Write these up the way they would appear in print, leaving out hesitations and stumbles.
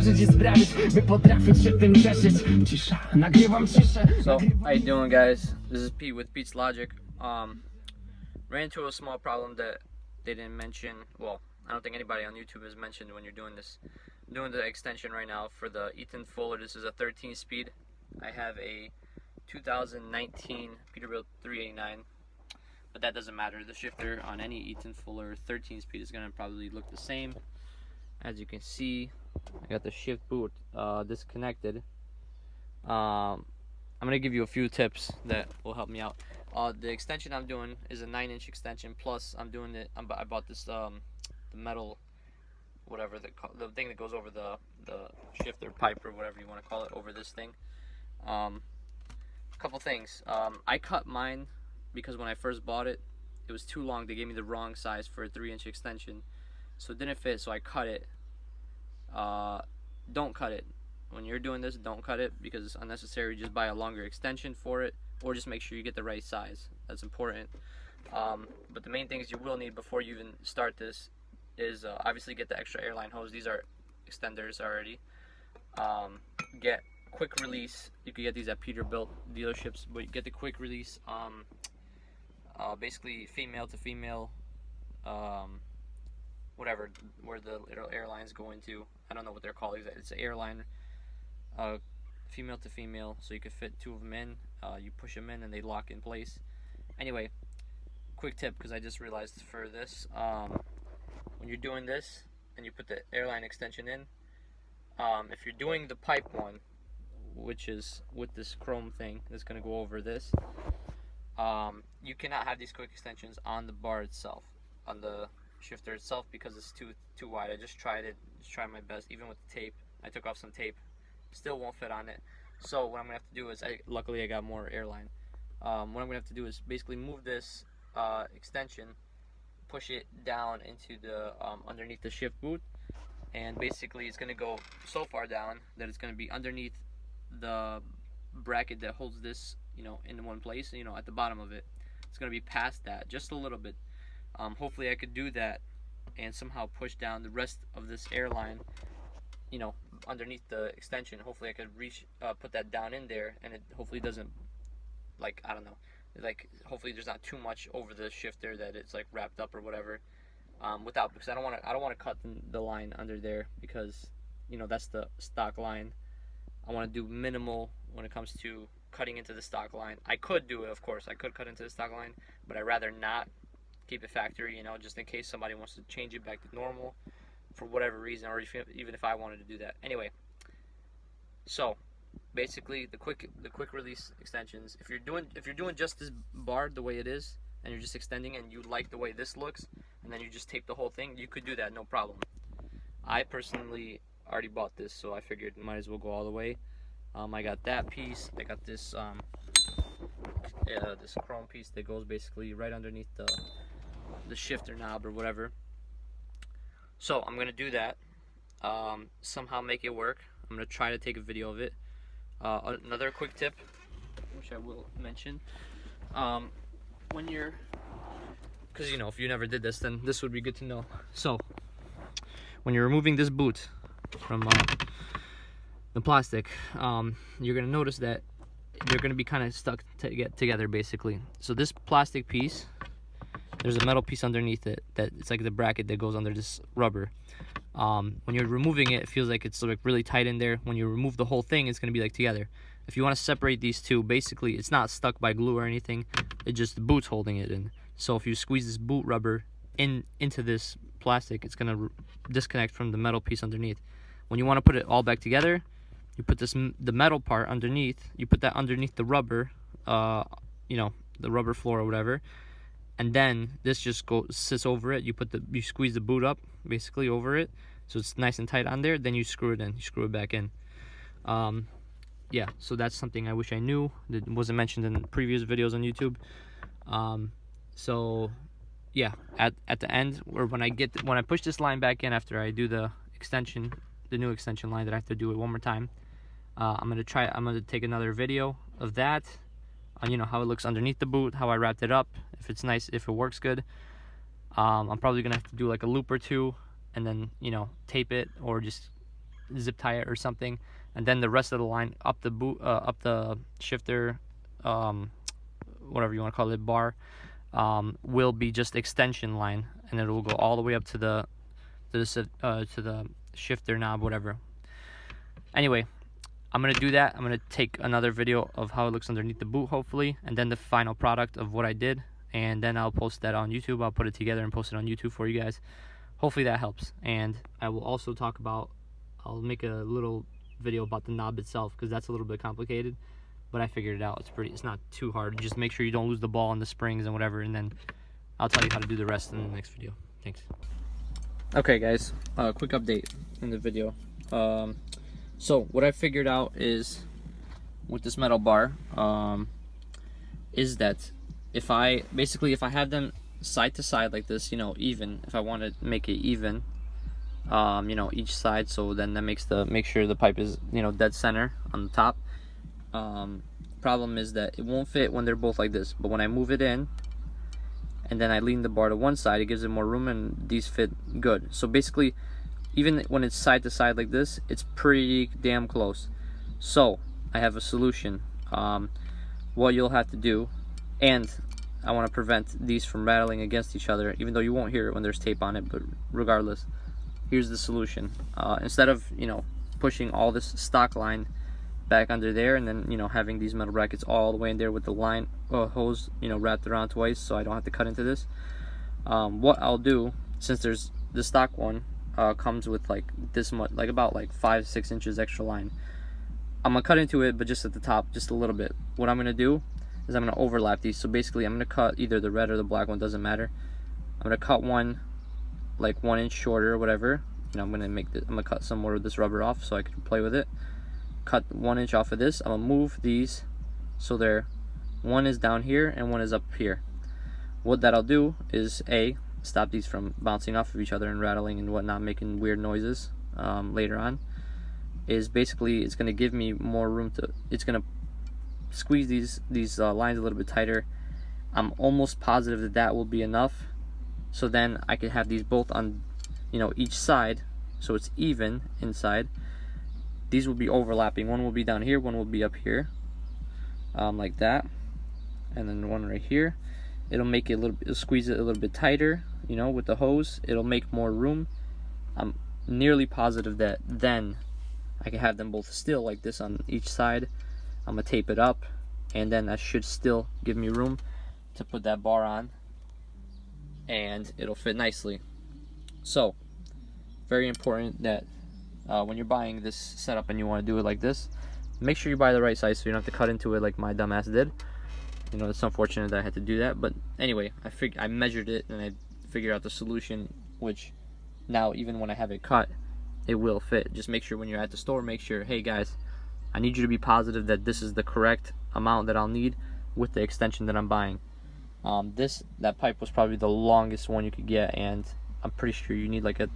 zdążyć i sprawić, by potrafić się tym cieszyć. Cisza, nagrywam ciszę. So, how you doing, guys? This is Pete with Pete's Logic. Ran into a small problem that they didn't mention. Well, I don't think anybody on YouTube has mentioned when you're doing this. I'm doing the extension right now for the Eaton Fuller. This is a 13 speed. I have a 2019 Peterbilt 389, but that doesn't matter. The shifter on any Eaton Fuller 13 speed is gonna probably look the same. As you can see, I got the shift boot disconnected. I'm gonna give you a few tips that will help me out. The extension I'm doing is a 9-inch extension. Plus, I'm doing it. I bought this the metal, whatever the thing that goes over the shifter pipe or whatever you want to call it, over this thing. A couple things. I cut mine because when I first bought it, it was too long. They gave me the wrong size for a 3-inch extension, so it didn't fit. So I cut it. Don't cut it. When you're doing this, don't cut it because it's unnecessary. Just buy a longer extension for it, or just make sure you get the right size. That's important. But the main things you will need before you even start this is obviously get the extra airline hose. These are extenders already. Get quick release. You can get these at Peterbilt dealerships, but you get the quick release. Basically female to female. Whatever, where the airlines go into. I don't know what they're called. It's an airline. Female to female, so you could fit two of them in. You push them in and they lock in place. Anyway, quick tip, because I just realized for this, when you're doing this and you put the airline extension in, if you're doing the pipe one, which is with this chrome thing that's going to go over this, you cannot have these quick extensions on the bar itself, on the shifter itself, because it's too wide. I just tried it, tried my best, even with the tape. I took off some tape, still won't fit on it. So what I'm gonna have to do is, luckily I got more airline. What I'm gonna have to do is basically move this extension, push it down into the underneath the shift boot, and basically it's gonna go so far down that it's gonna be underneath the bracket that holds this, in one place. At the bottom of it, it's gonna be past that just a little bit. Hopefully I could do that and somehow push down the rest of this airline, underneath the extension. Hopefully I could put that down in there, and it hopefully doesn't, I don't know, hopefully there's not too much over the shifter that it's wrapped up or whatever. Because I don't want to cut the line under there, because that's the stock line. I want to do minimal when it comes to cutting into the stock line. I could do it, of course. I could cut into the stock line, but I'd rather not. Keep it factory, just in case somebody wants to change it back to normal for whatever reason, or even if I wanted to do that. Anyway, so basically the quick release extensions. If you're doing just this bar the way it is, and you're just extending and you like the way this looks, and then you just tape the whole thing, you could do that, no problem. I personally already bought this, so I figured might as well go all the way. I got that piece. I got this this chrome piece that goes basically right underneath the shifter knob or whatever. So I'm gonna do that, somehow make it work. I'm gonna try to take a video of it. Another quick tip, which I will mention, when you're, because if you never did this, then this would be good to know. So when you're removing this boot from the plastic, you're gonna notice that they're gonna be kind of stuck together basically. So this plastic piece, there's a metal piece underneath it that it's like the bracket that goes under this rubber. When you're removing it, it feels like it's really tight in there. When you remove the whole thing, it's gonna be together. If you want to separate these two, basically it's not stuck by glue or anything. It's just the boot's holding it in. So if you squeeze this boot rubber into this plastic, it's gonna disconnect from the metal piece underneath. When you want to put it all back together, you put the metal part underneath. You put that underneath the rubber, the rubber floor or whatever. And then this just sits over it. You squeeze the boot up basically over it, so it's nice and tight on there. Then you screw it in. You screw it back in. Yeah. So that's something I wish I knew that wasn't mentioned in previous videos on YouTube. So yeah, at the end, or when I push this line back in after I do the extension, the new extension line that I have to do it one more time. I'm gonna take another video of that. How it looks underneath the boot, how I wrapped it up, if it's nice, if it works good. I'm probably gonna have to do a loop or two, and then tape it, or just zip tie it or something, and then the rest of the line up the shifter, whatever you want to call it, bar, will be just extension line, and it will go all the way up to the shifter knob, whatever. Anyway, I'm gonna do that. I'm gonna take another video of how it looks underneath the boot, hopefully, and then the final product of what I did, and then I'll post that on YouTube. I'll put it together and post it on YouTube for you guys. Hopefully that helps. And I will also I'll make a little video about the knob itself, because that's a little bit complicated, but I figured it out. It's not too hard. Just make sure you don't lose the ball and the springs and whatever, and then I'll tell you how to do the rest in the next video. Thanks. Okay guys, quick update in the video. So what I figured out is, with this metal bar, is that if I have them side to side like this, you know, even, if I want to make it even, you know, each side, so then that make sure the pipe is, you know, dead center on the top. Problem is that it won't fit when they're both like this, but when I move it in and then I lean the bar to one side, it gives it more room, and these fit good. So basically, even when it's side to side like this, it's pretty damn close. So I have a solution. What you'll have to do, and I want to prevent these from rattling against each other, even though you won't hear it when there's tape on it, but regardless, here's the solution. Instead of, you know, pushing all this stock line back under there, and then, you know, having these metal brackets all the way in there with the line hose, you know, wrapped around twice, so I don't have to cut into this, what I'll do, since there's the stock one comes with like this much, like about like 5-6 inches extra line, I'm gonna cut into it, but just at the top, just a little bit. What I'm gonna do is I'm gonna overlap these. So basically, I'm gonna cut either the red or the black one, doesn't matter. I'm gonna cut one like 1 inch shorter or whatever. You know, I'm gonna cut some more of this rubber off so I can play with it. Cut 1 inch off of this. I'm gonna move these so one is down here and one is up here. What that'll do is stop these from bouncing off of each other and rattling and whatnot, making weird noises later on. Is basically, it's going to give me more room to, it's going to squeeze these lines a little bit tighter. I'm almost positive that will be enough, so then I can have these both on, you know, each side, so it's even inside. These will be overlapping. One will be down here, one will be up here, like that, and then one right here. It'll make it it'll squeeze it a little bit tighter, you know, with the hose. It'll make more room. I'm nearly positive that then I can have them both still like this on each side. I'm gonna tape it up, and then that should still give me room to put that bar on, and it'll fit nicely. So, very important that when you're buying this setup and you want to do it like this, make sure you buy the right size so you don't have to cut into it like my dumbass did. You know, it's unfortunate that I had to do that, but anyway, I measured it and I figured out the solution, which now even when I have it cut, it will fit. Just make sure when you're at the store, make sure, hey guys, I need you to be positive that this is the correct amount that I'll need with the extension that I'm buying. That pipe was probably the longest one you could get, and I'm pretty sure you need like a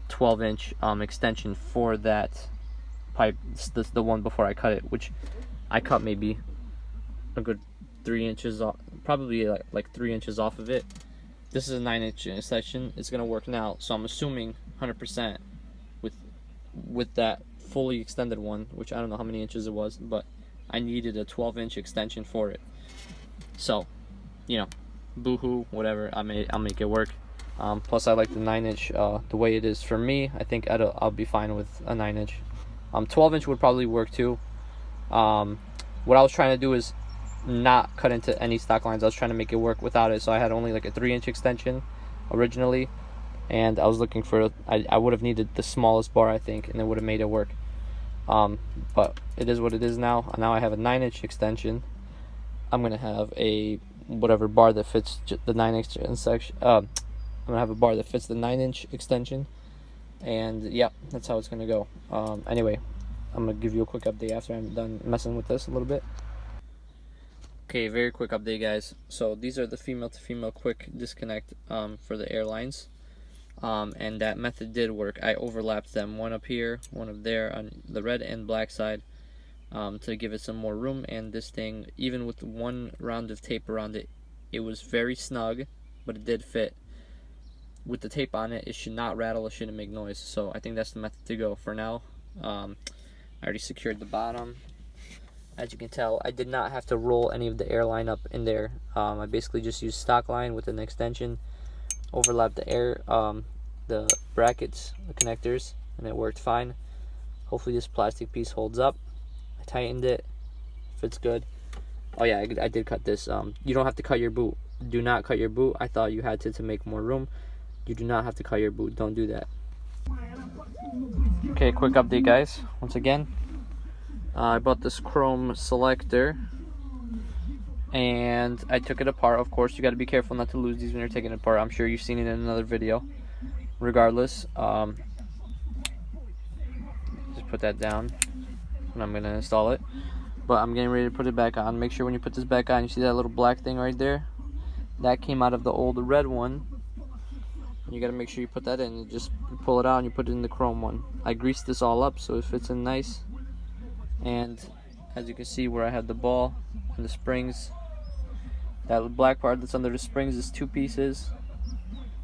12-inch extension for that pipe. This the one before I cut it, which I cut maybe a good 3 inches off, probably like 3 inches off of it. This is a 9-inch extension. It's gonna work now, so I'm assuming 100% with that fully extended one, which I don't know how many inches it was, but I needed a 12-inch extension for it. So, you know, boo-hoo, whatever, I'll make it work. Plus I like the 9-inch the way it is for me. I think I'll be fine with a 9-inch. 12-inch would probably work too. What I was trying to do is not cut into any stock lines. I was trying to make it work without it, so I had only like a 3-inch extension originally, and I was looking for, I would have needed the smallest bar, I think, and it would have made it work. But it is what it is now. Now I have a 9-inch extension. I'm gonna have a whatever bar that fits the 9-inch section. I'm gonna have a bar that fits the 9-inch extension, and yeah, that's how it's gonna go. Anyway, I'm gonna give you a quick update after I'm done messing with this a little bit. Okay, very quick update, guys. So these are the female to female quick disconnect for the airlines, and that method did work. I overlapped them, one up here, one up there on the red and black side, to give it some more room. And this thing, even with one round of tape around it, it was very snug, but it did fit. with the tape on it, it should not rattle, it shouldn't make noise. So I think that's the method to go for now. I already secured the bottom. As you can tell, I did not have to roll any of the air line up in there. I basically just used stock line with an extension, overlapped the brackets, the connectors, and it worked fine. Hopefully this plastic piece holds up. I tightened it, fits good. Oh yeah, I did cut this. You don't have to cut your boot. Do not cut your boot. I thought you had to make more room. You do not have to cut your boot. Don't do that. Okay, quick update, guys. Once again, I bought this chrome selector and I took it apart. Of course, you got to be careful not to lose these when you're taking it apart. I'm sure you've seen it in another video. Regardless, just put that down and I'm going to install it. But I'm getting ready to put it back on. Make sure when you put this back on, you see that little black thing right there? That came out of the old red one. You got to make sure you put that in. You just pull it out and you put it in the chrome one. I greased this all up so it fits in nice. And as you can see where I have the ball and the springs, that black part that's under the springs is 2 pieces.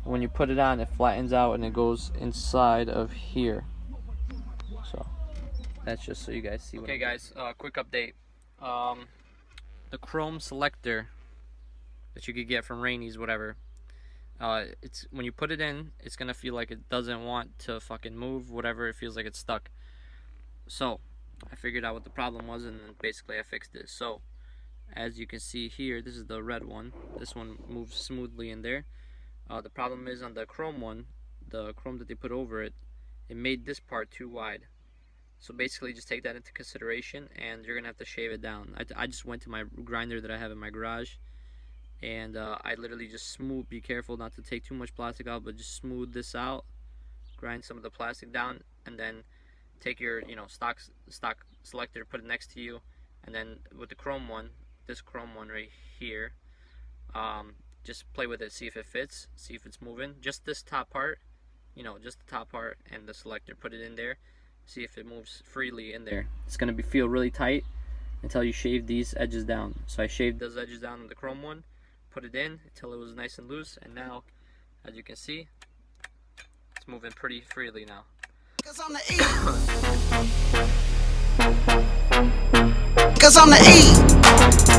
When you put it on, it flattens out and it goes inside of here. So that's just so you guys see. Okay guys, quick update. The chrome selector that you could get from Rainey's, whatever, it's when you put it in, it's gonna feel like it doesn't want to fucking move, whatever. It feels like it's stuck. So I figured out what the problem was, and then basically I fixed it. So as you can see here, this is the red one. This one moves smoothly in there. The problem is on the chrome one, the chrome that they put over it, it made this part too wide. So basically just take that into consideration and you're gonna have to shave it down. I just went to my grinder that I have in my garage, and I literally just be careful not to take too much plastic out, but just smooth this out, grind some of the plastic down, and then take your stock selector, put it next to you, and then with the chrome one, this chrome one right here, just play with it, see if it fits, see if it's moving. Just this top part, just the top part and the selector, put it in there, see if it moves freely in there. It's gonna feel really tight until you shave these edges down. So I shaved those edges down on the chrome one, put it in until it was nice and loose, and now as you can see, it's moving pretty freely now. 'Cause I'm the E. 'Cause I'm the E.